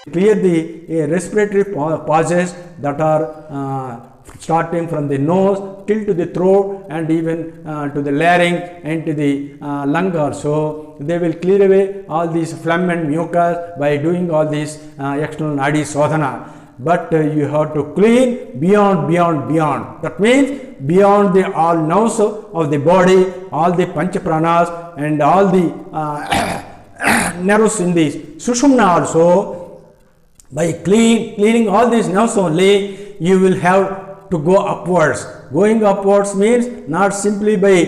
Clear the respiratory pauses that are starting from the nose till to the throat and even to the larynx and to the lung also. They will clear away all these phlegm and mucus by doing all these external nadi sodhana. But you have to clean beyond. That means beyond the all nerves of the body, all the pancha pranas and all the nerves in the sushumna also. By cleaning all these nerves only, you will have to go upwards. Going upwards means not simply by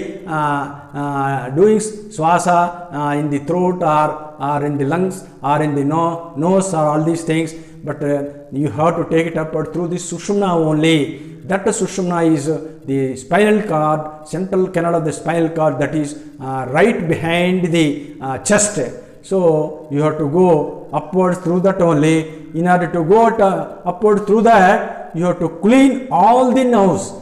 doing swasa in the throat or in the lungs or in the nose or all these things, but you have to take it upward through the sushumna only. That sushumna is the spinal cord, central canal of the spinal cord, that is right behind the chest. So you have to go upwards through that only. In order to go upward through that, you have to clean all the nerves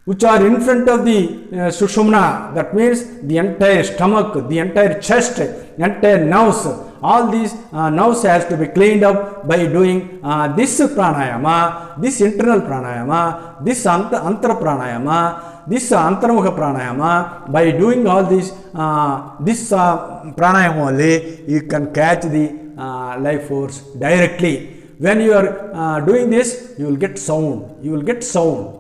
which are in front of the sushumna. That means the entire stomach, the entire chest, entire nerves. All these nerves has to be cleaned up by doing this pranayama, this internal pranayama, this antara pranayama, this antaramukha pranayama. By doing all this pranayama only, you can catch the life force directly. When you are doing this, you will get sound.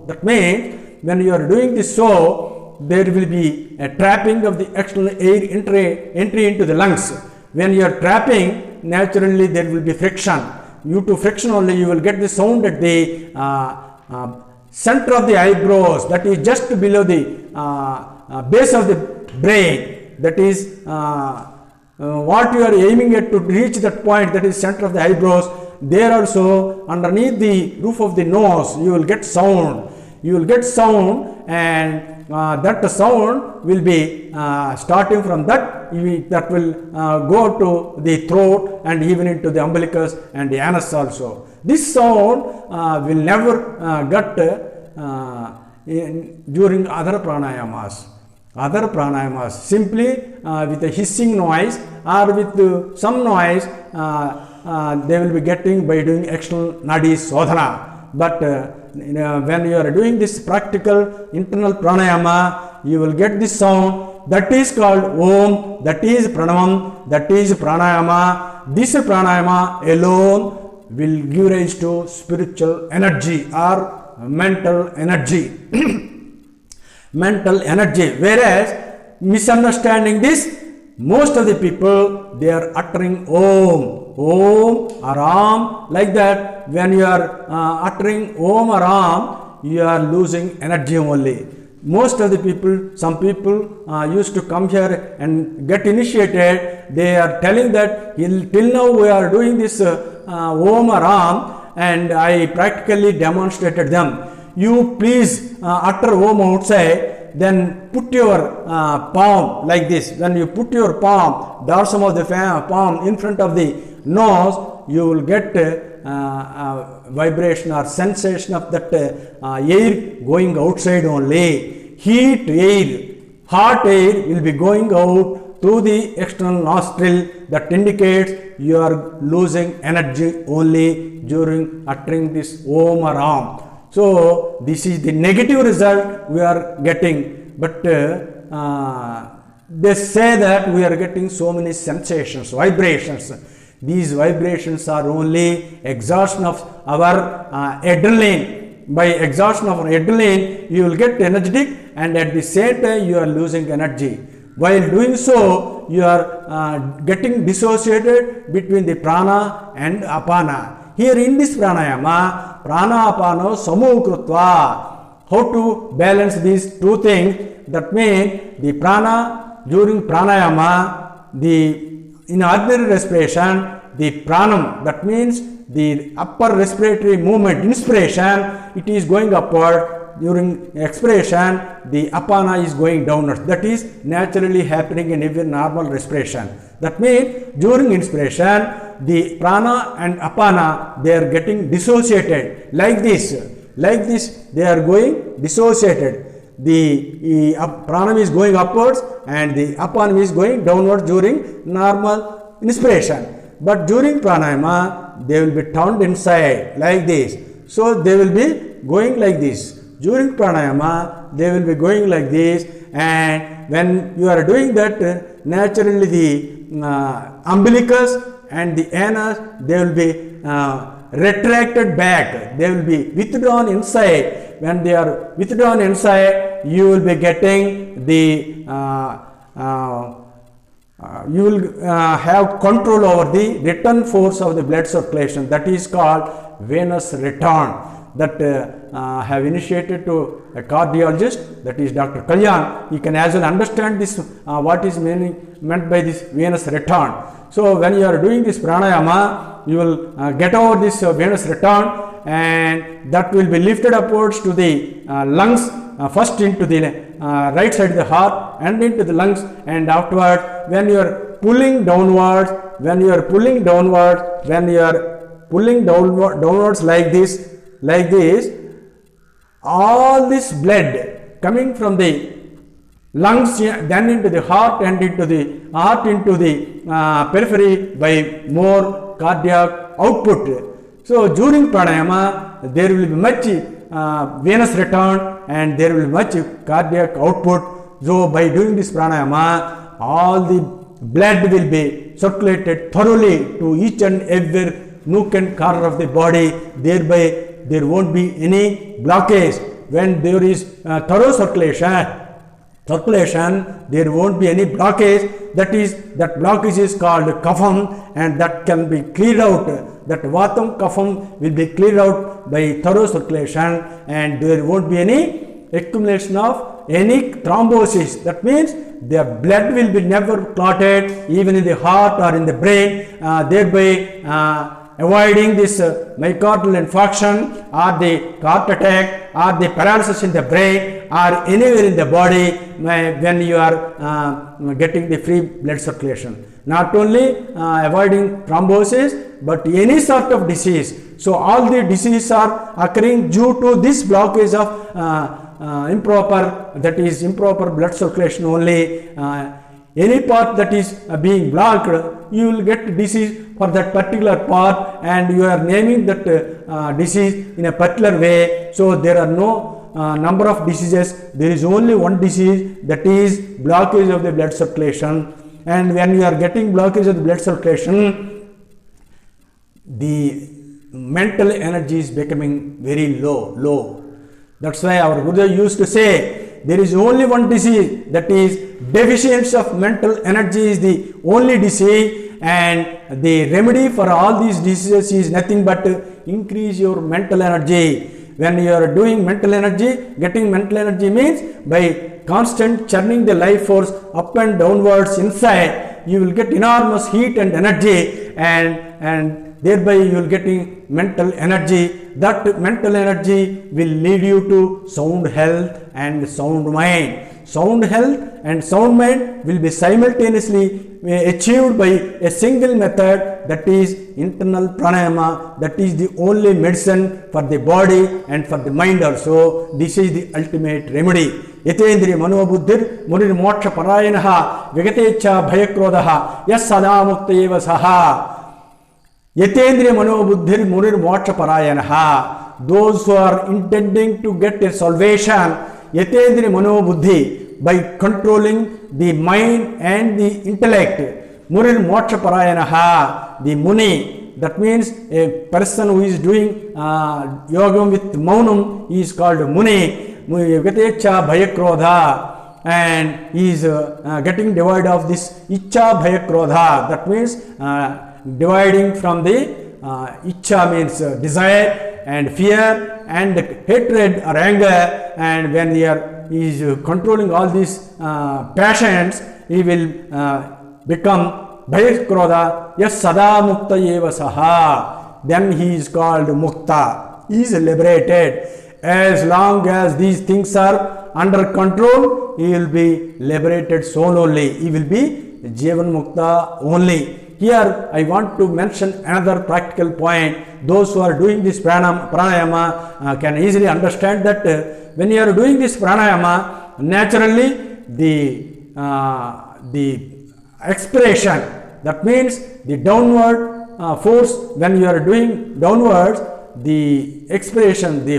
That means when you are doing this, so there will be a trapping of the external air entry into the lungs. When you are trapping, naturally there will be friction. Due to friction only, you will get the sound at the center of the eyebrows, that is just below the base of the brain. That is what you are aiming at to reach that point, that is center of the eyebrows. There also, underneath the roof of the nose, you will get sound. And that sound will be starting from that will go to the throat and even into the umbilicus and the anus also. This sound will never get during other pranayamas. Simply with a hissing noise or with some noise they will be getting by doing external nadi sodhana. But when you are doing this practical internal pranayama, you will get this sound that is called Om, that is Pranamam, that is pranayama. This pranayama alone will give rise to spiritual energy or mental energy. Whereas misunderstanding this, most of the people, they are uttering Om or Am like that. When you are uttering Om or Am, you are losing energy only. Most of the people, some people used to come here and get initiated. They are telling that till now we are doing this Om or Am, and I practically demonstrated them. You please utter Om outside, then put your palm like this. When you put your palm, dorsum of the palm in front of the nose, you will get vibration or sensation of that air going outside only. Heat air, hot air will be going out through the external nostril. That indicates you are losing energy only during uttering this Om or Am. So this is the negative result we are getting. But they say that we are getting so many sensations, vibrations. These vibrations are only exhaustion of our adrenaline. By exhaustion of adrenaline, you will get energetic, and at the same time you are losing energy. While doing so, you are getting dissociated between the prana and apana. Here in this pranayama, prana apano samukrutva. How to balance these two things? That means the prana during pranayama, in ordinary respiration, the pranam, that means the upper respiratory movement, inspiration, it is going upward. During expiration, the apana is going downwards. That is naturally happening in every normal respiration. That means during inspiration, the prana and apana, they are getting dissociated like this. They are going dissociated. The pranam is going upwards and the apana is going downwards during normal inspiration. But during pranayama, they will be turned inside like this. So they will be going like this. During pranayama, they will be going like this, and when you are doing that, naturally the umbilicus and the anus, they will be retracted back. They will be withdrawn inside. When they are withdrawn inside, you will be getting the you will have control over the return force of the blood circulation. That is called venous return. That have initiated to a cardiologist, that is Dr. Kalyan. You can as well understand this what is meant by this venous return. So when you are doing this pranayama, you will get over this venous return, and that will be lifted upwards to the lungs, first into the right side of the heart and into the lungs, and afterwards when you are pulling downwards, when you are pulling downwards, when you are pulling downwards like this, all this blood coming from the lungs then into the heart and into the periphery by more cardiac output. So during pranayama, there will be much venous return and there will be much cardiac output. So by doing this pranayama, all the blood will be circulated thoroughly to each and every nook and corner of the body. Thereby there won't be any blockage. When there is thorough circulation, there won't be any blockage. That blockage is called kapham, and that can be cleared out. That vatam kapham will be cleared out by thorough circulation, and there won't be any accumulation of any thrombosis. That means the blood will be never clotted even in the heart or in the brain, thereby avoiding this myocardial infarction or the heart attack or the paralysis in the brain or anywhere in the body when you are getting the free blood circulation. Not only avoiding thrombosis, but any sort of disease. So all the diseases are occurring due to this blockage of improper blood circulation only. Any part that is being blocked, you will get disease for that particular part, and you are naming that disease in a particular way. So there are no number of diseases. There is only one disease, that is blockage of the blood circulation. And when you are getting blockage of the blood circulation, the mental energy is becoming very low. That's why our Guru used to say, there is only one disease, that is deficiency of mental energy is the only disease, and the remedy for all these diseases is nothing but increase your mental energy. When you are doing mental energy, getting mental energy means by constant churning the life force up and downwards inside, you will get enormous heat and energy, and thereby you will getting mental energy. That mental energy will lead you to sound health and sound mind. Sound health and sound mind will be simultaneously achieved by a single method, that is internal pranayama. That is the only medicine for the body and for the mind also. This is the ultimate remedy. Yatendriya manobuddhir murir moksha parayanaha vigatecha bhayakrodaha yas sada mukta eva saha. Yatendriya manobuddhir murir moksha parayanaha. Those who are intending to get a salvation, yatendriya manobuddhi, by controlling the mind and the intellect. Murir moksha parayanaha, the muni, that means a person who is doing yoga with maunam is called muni. Vigatecha bhayakrodha, and he is getting devoid of this icha bhayakrodha. That means dividing from the icha means desire and fear and hatred or anger, and when he is controlling all these passions, he will become bhayakrodha yas sada mukta eva saha. Then he is called mukta, he is liberated. As long as these things are under control, he will be liberated soul only. He will be Jivan Mukta only. Here I want to mention another practical point. Those who are doing this pranayama can easily understand that when you are doing this pranayama, naturally the expiration, that means the downward force when you are doing downwards, the expiration, the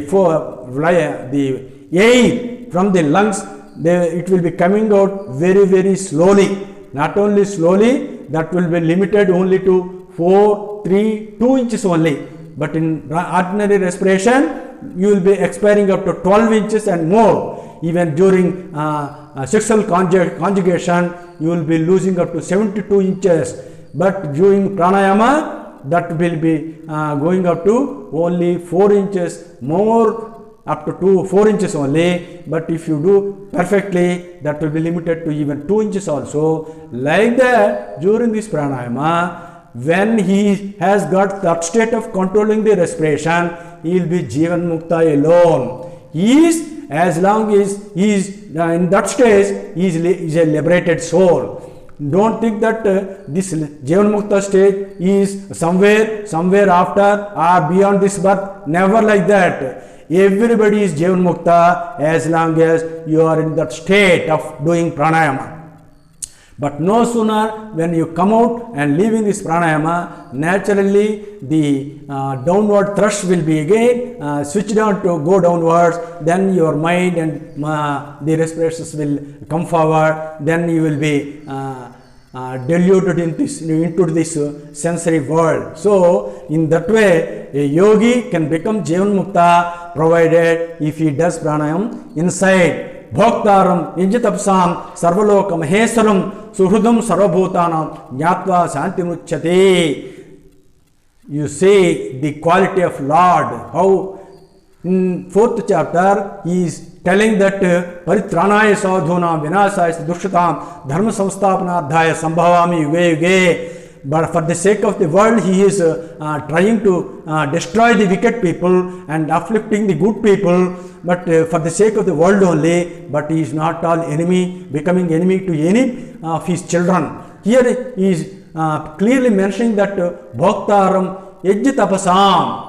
air from the lungs, it will be coming out very, very slowly. Not only slowly, that will be limited only to 4, 3, 2 inches only. But in ordinary respiration, you will be expiring up to 12 inches and more. Even during sexual conjugation, you will be losing up to 72 inches. But during pranayama, that will be going up to only 4 inches more, up to 4 inches only. But if you do perfectly, that will be limited to even 2 inches also. Like that, during this pranayama, when he has got that state of controlling the respiration, he will be Jivan Mukta alone. He is, as long as he is in that stage, he is a liberated soul. Don't think that this Jivan Mukta state is somewhere after or beyond this birth. Never like that. Everybody is Jivan Mukta as long as you are in that state of doing pranayama. But no sooner when you come out and leaving this pranayama, naturally the downward thrust will be again switched on to go downwards. Then your mind and the respirations will come forward. Then you will be deluded into this sensory world. So in that way, a yogi can become Jivan Mukta provided if he does pranayam inside. Bhoktaram Injitapsam Sarvaloka Maheswaram Suhrudam Sarvabhutanam Jnatva Shantimuchyate. You see the quality of Lord, how in 4th chapter he is telling that Paritranaya Sadhuna Vinasaya Dushyatam Dharma Samsthapanadhaya Sambhavami Yuge Yuge. But for the sake of the world, he is trying to destroy the wicked people and afflicting the good people. But for the sake of the world only, but he is not all enemy, becoming enemy to any of his children. Here he is clearly mentioning that Bhoktaram Yajjatapasam.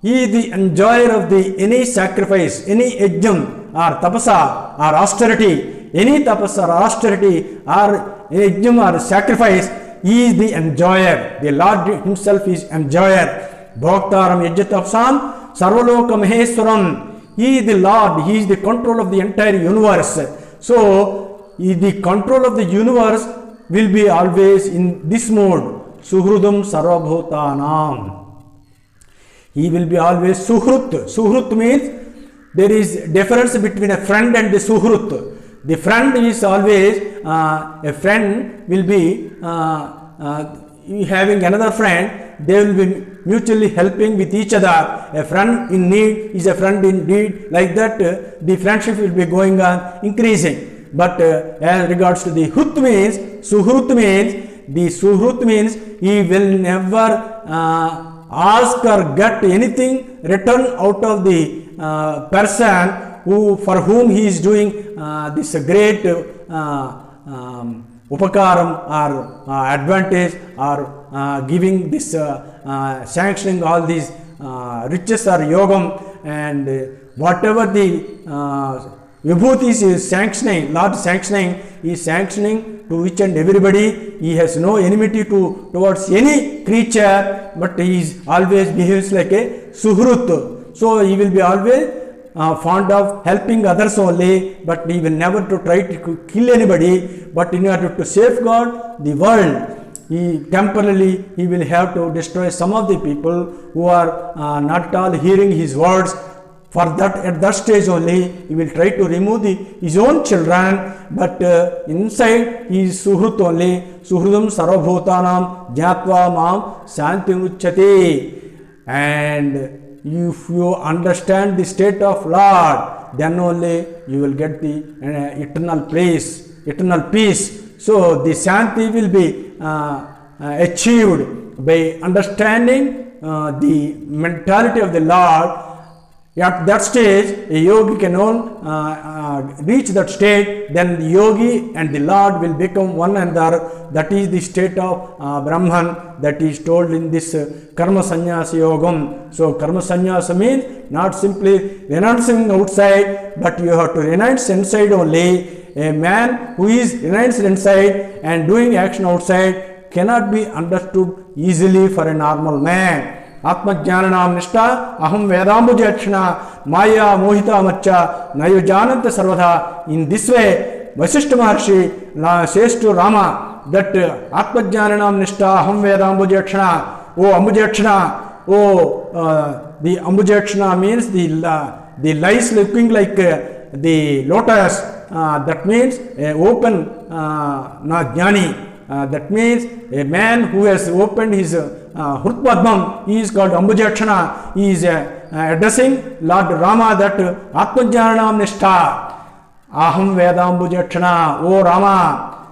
He is the enjoyer of the any sacrifice, any yajjam or tapasa or austerity, any tapasa or austerity or yajjam or sacrifice. He is the enjoyer. The Lord himself is enjoyer. Bhoktaram Yajjatapasam Sarvaloka Maheswaram. He is the Lord. He is the control of the entire universe. So, the control of the universe will be always in this mode. Suhrudam Sarvabhutanam. He will be always Suhrut. Suhrut means there is difference between a friend and the Suhrut. The friend is always, a friend will be having another friend. They will be mutually helping with each other. A friend in need is a friend in need. Like that, the friendship will be going on increasing. But as regards to the Hut means, Suhrut means, the Suhrut means he will never ask or get anything return out of the person for whom he is doing this great upakaram or advantage or giving this sanctioning all these riches or yogam, and whatever the vibhutis is sanctioning, Lord sanctioning, he is sanctioning to each and everybody. He has no enmity towards any creature, but he is always behaves like a suhrut. So he will be always fond of helping others only, but he will never to try to kill anybody. But in order to safeguard the world, temporarily he will have to destroy some of the people who are not at all hearing his words. For that, at that stage only, he will try to remove his own children, but inside he is Suhrut only. Suhrudam Sarvabhutanam Jnatva Mam Shantimuchyate. And if you understand the state of Lord, then only you will get the eternal place, eternal peace. So the Shanti will be achieved by understanding the mentality of the Lord. At that stage, a yogi can reach that state, then the yogi and the Lord will become one another. That is the state of Brahman that is told in this Karma Sannyasa Yogam. So, Karma Sannyasa means not simply renouncing outside, but you have to renounce inside only. A man who is renounced inside and doing action outside cannot be understood easily for a normal man. Atmajnanam nishta aham vedambujekshana maya mohita macha nayujananta sarvada. In this way, Vasishtha Maharshi says to Rama that Atmajnanam nishta aham vedambujekshana. Oh Ambujekshana, the Ambujekshana means the lies looking like the lotus. That means open jnani. That means a man who has opened his Hrutpadmam, he is called Ambujekshana. He is addressing Lord Rama that Atmajnanam nishtha aham vedambujekshana. Oh Rama,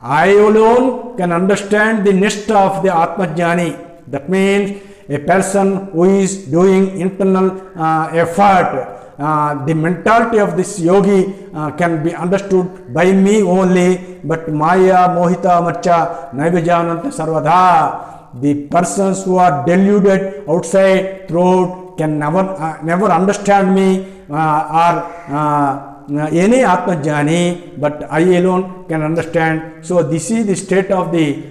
I alone can understand the nishtha of the Atmajnani. That means a person who is doing internal effort. The mentality of this yogi can be understood by me only, but Maya Mohita Macha Naivajananta Sarvada. The persons who are deluded outside throughout can never understand me or any Atmajnani, but I alone can understand. So this is the state of the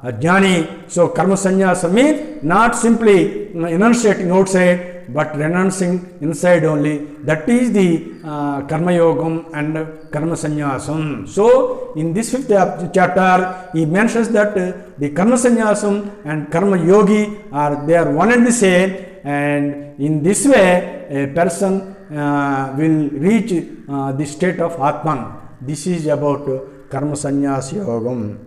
jnani. So karma sannyasa means not simply enunciating outside, but renouncing inside only. That is the karma yogam and karma sannyasam. So in this 5th chapter, he mentions that the karma sannyasam and karma yogi they are one and the same, and in this way a person will reach the state of Atman. This is about karma sannyasa yogam.